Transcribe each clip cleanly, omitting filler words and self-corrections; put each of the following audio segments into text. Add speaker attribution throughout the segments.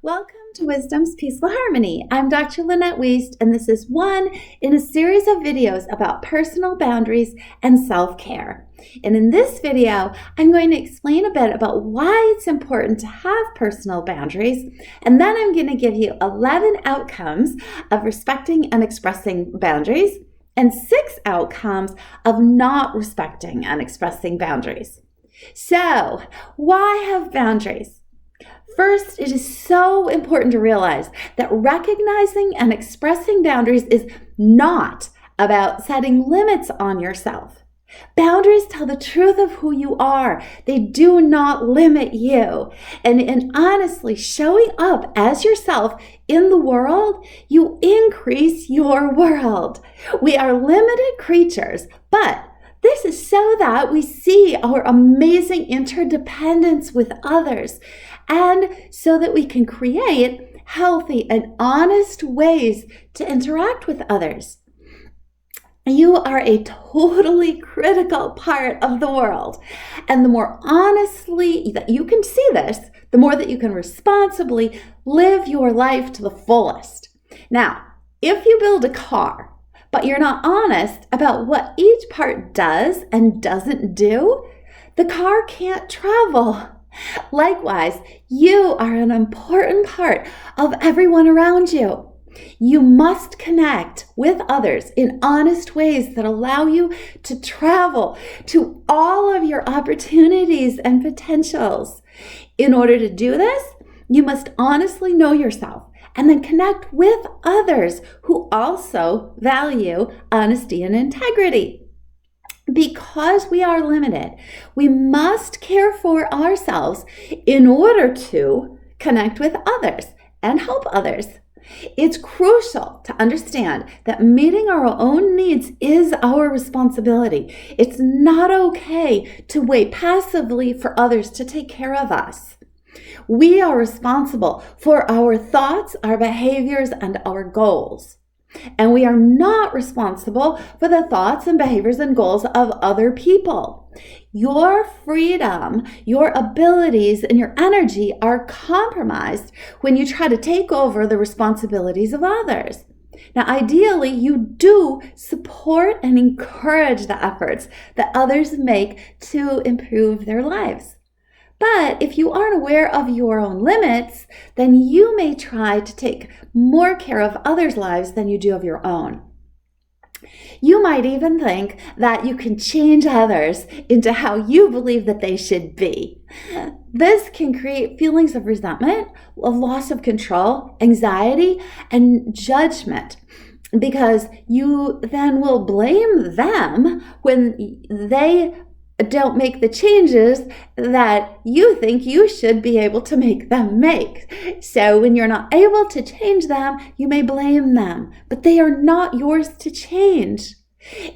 Speaker 1: Welcome to Wisdom's Peaceful Harmony. I'm Dr. Lynette Wiest, and this is one in a series of videos about personal boundaries and self-care. And in this video, I'm going to explain a bit about why it's important to have personal boundaries, and then I'm going to give you 11 outcomes of respecting and expressing boundaries, and 6 outcomes of not respecting and expressing boundaries. So, why have boundaries? First, it is so important to realize that recognizing and expressing boundaries is not about setting limits on yourself. Boundaries tell the truth of who you are. They do not limit you. And in honestly showing up as yourself in the world, you increase your world. We are limited creatures, but this is so that we see our amazing interdependence with others, and so that we can create healthy and honest ways to interact with others. You are a totally critical part of the world. And the more honestly that you can see this, the more that you can responsibly live your life to the fullest. Now, if you build a car, but you're not honest about what each part does and doesn't do, the car can't travel. Likewise, you are an important part of everyone around you. You must connect with others in honest ways that allow you to travel to all of your opportunities and potentials. In order to do this, you must honestly know yourself and then connect with others who also value honesty and integrity. Because we are limited, we must care for ourselves in order to connect with others and help others. It's crucial to understand that meeting our own needs is our responsibility. It's not okay to wait passively for others to take care of us. We are responsible for our thoughts, our behaviors, and our goals. And we are not responsible for the thoughts and behaviors and goals of other people. Your freedom, your abilities, and your energy are compromised when you try to take over the responsibilities of others. Now, ideally, you do support and encourage the efforts that others make to improve their lives. But if you aren't aware of your own limits, then you may try to take more care of others' lives than you do of your own. You might even think that you can change others into how you believe that they should be. This can create feelings of resentment, of loss of control, anxiety, and judgment, because you then will blame them when they don't make the changes that you think you should be able to make them make. So when you're not able to change them, you may blame them, but they are not yours to change.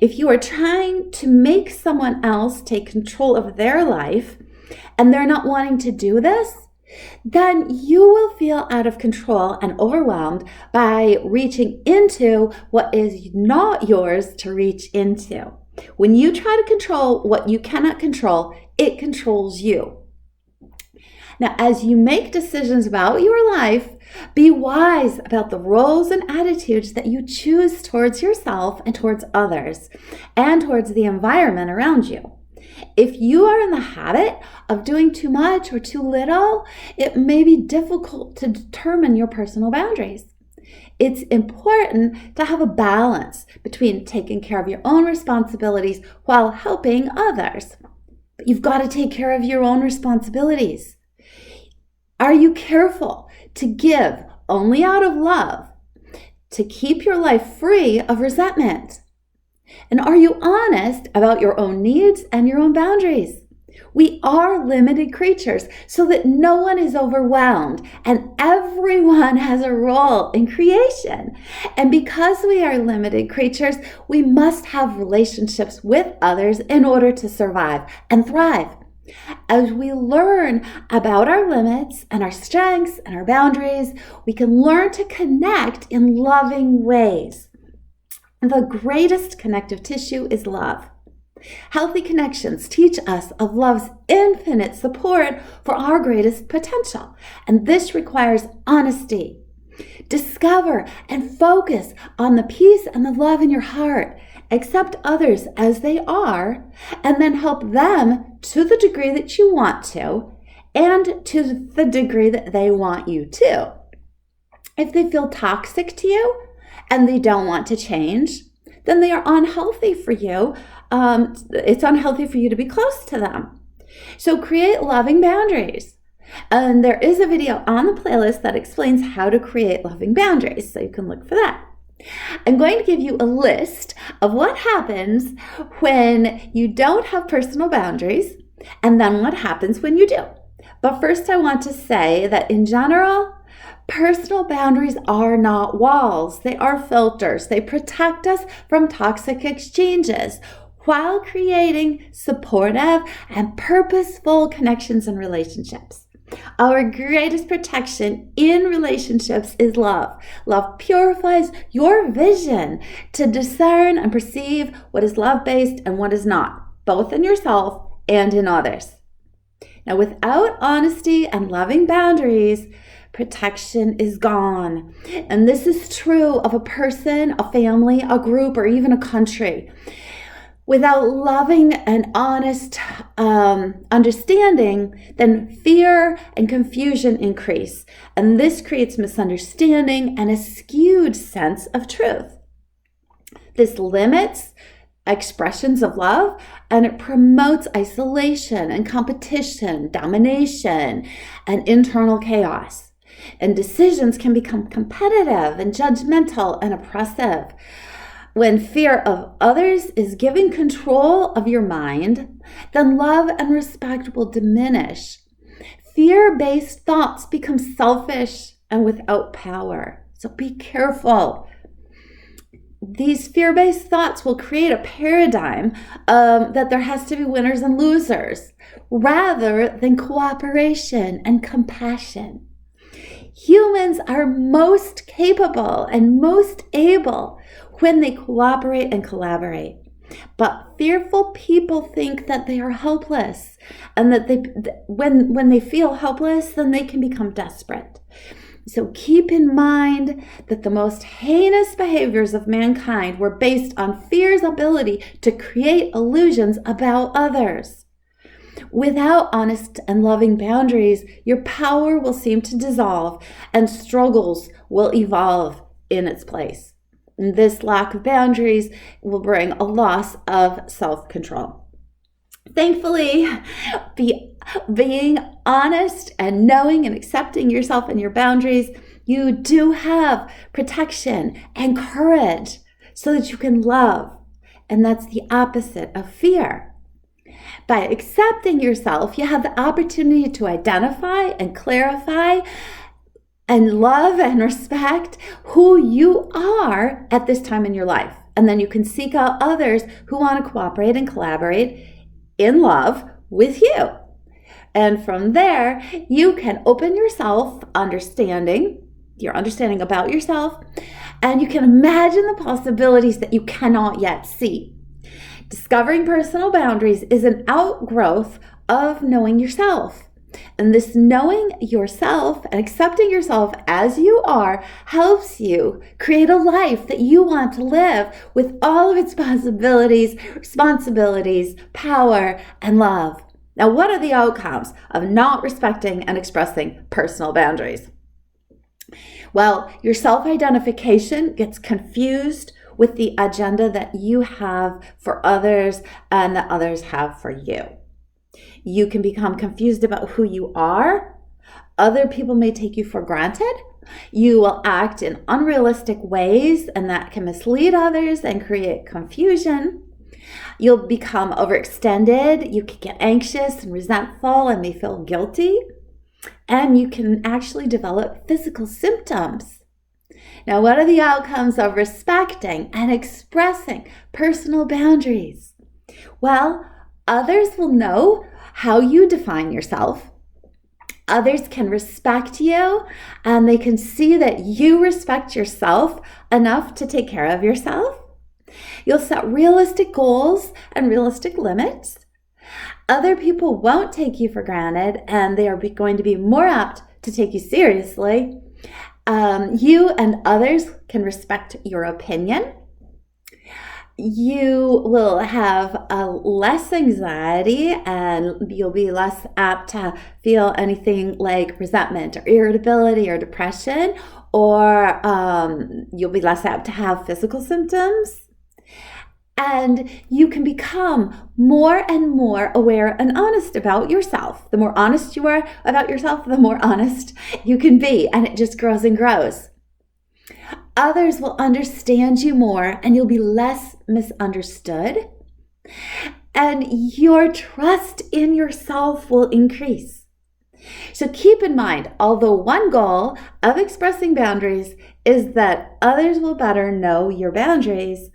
Speaker 1: If you are trying to make someone else take control of their life and they're not wanting to do this, then you will feel out of control and overwhelmed by reaching into what is not yours to reach into. When you try to control what you cannot control, it controls you. Now, as you make decisions about your life, be wise about the roles and attitudes that you choose towards yourself and towards others, and towards the environment around you. If you are in the habit of doing too much or too little, it may be difficult to determine your personal boundaries. It's important to have a balance between taking care of your own responsibilities while helping others. But you've got to take care of your own responsibilities. Are you careful to give only out of love, to keep your life free of resentment? And are you honest about your own needs and your own boundaries? We are limited creatures so that no one is overwhelmed, and everyone has a role in creation. And because we are limited creatures, we must have relationships with others in order to survive and thrive. As we learn about our limits and our strengths and our boundaries, we can learn to connect in loving ways. The greatest connective tissue is love. Healthy connections teach us of love's infinite support for our greatest potential, and this requires honesty. Discover and focus on the peace and the love in your heart. Accept others as they are, and then help them to the degree that you want to, and to the degree that they want you to. If they feel toxic to you and they don't want to change, then they are unhealthy for you. It's unhealthy for you to be close to them. So create loving boundaries. And there is a video on the playlist that explains how to create loving boundaries, so you can look for that. I'm going to give you a list of what happens when you don't have personal boundaries, and then what happens when you do. But first I want to say that in general, personal boundaries are not walls. They are filters. They protect us from toxic exchanges while creating supportive and purposeful connections and relationships. Our greatest protection in relationships is love. Love purifies your vision to discern and perceive what is love-based and what is not, both in yourself and in others. Now, without honesty and loving boundaries, protection is gone. And this is true of a person, a family, a group, or even a country. Without loving and honest understanding, then fear and confusion increase. And this creates misunderstanding and a skewed sense of truth. This limits expressions of love, and it promotes isolation and competition, domination, and internal chaos. And decisions can become competitive and judgmental and oppressive. When fear of others is giving control of your mind, then love and respect will diminish. Fear-based thoughts become selfish and without power. So be careful. These fear-based thoughts will create a paradigm that there has to be winners and losers, rather than cooperation and compassion. Humans are most capable and most able when they cooperate and collaborate. But fearful people think that they are helpless, and that when they feel helpless, then they can become desperate. So keep in mind that the most heinous behaviors of mankind were based on fear's ability to create illusions about others. Without honest and loving boundaries, your power will seem to dissolve and struggles will evolve in its place. And this lack of boundaries will bring a loss of self-control. Thankfully, being honest and knowing and accepting yourself and your boundaries, you do have protection and courage so that you can love. And that's the opposite of fear. By accepting yourself, you have the opportunity to identify and clarify and love and respect who you are at this time in your life. And then you can seek out others who want to cooperate and collaborate in love with you. And from there, you can open yourself, your understanding about yourself, and you can imagine the possibilities that you cannot yet see. Discovering personal boundaries is an outgrowth of knowing yourself. And this knowing yourself and accepting yourself as you are helps you create a life that you want to live with all of its possibilities, responsibilities, power, and love. Now, what are the outcomes of not respecting and expressing personal boundaries? Well, your self-identification gets confused with the agenda that you have for others and that others have for you. You can become confused about who you are. Other people may take you for granted. You will act in unrealistic ways, and that can mislead others and create confusion. You'll become overextended. You can get anxious and resentful and may feel guilty. And you can actually develop physical symptoms. Now, what are the outcomes of respecting and expressing personal boundaries? Well, others will know how you define yourself. Others can respect you, and they can see that you respect yourself enough to take care of yourself. You'll set realistic goals and realistic limits. Other people won't take you for granted, and they are going to be more apt to take you seriously. You and others can respect your opinion. You will have less anxiety, and you'll be less apt to feel anything like resentment or irritability or depression, or you'll be less apt to have physical symptoms. And you can become more and more aware and honest about yourself. The more honest you are about yourself, the more honest you can be, and it just grows and grows. Others will understand you more, and you'll be less misunderstood. And your trust in yourself will increase. So keep in mind, although one goal of expressing boundaries is that others will better know your boundaries,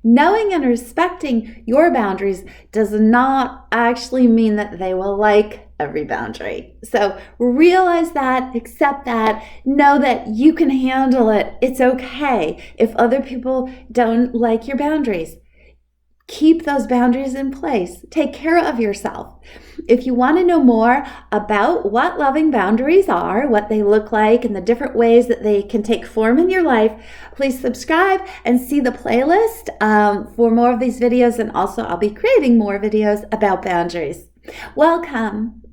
Speaker 1: knowing and respecting your boundaries does not actually mean that they will like every boundary. So realize that, accept that, know that you can handle it. It's okay if other people don't like your boundaries. Keep those boundaries in place. Take care of yourself. If you want to know more about what loving boundaries are, what they look like, and the different ways that they can take form in your life, please subscribe and see the playlist for more of these videos. And also, I'll be creating more videos about boundaries. Welcome.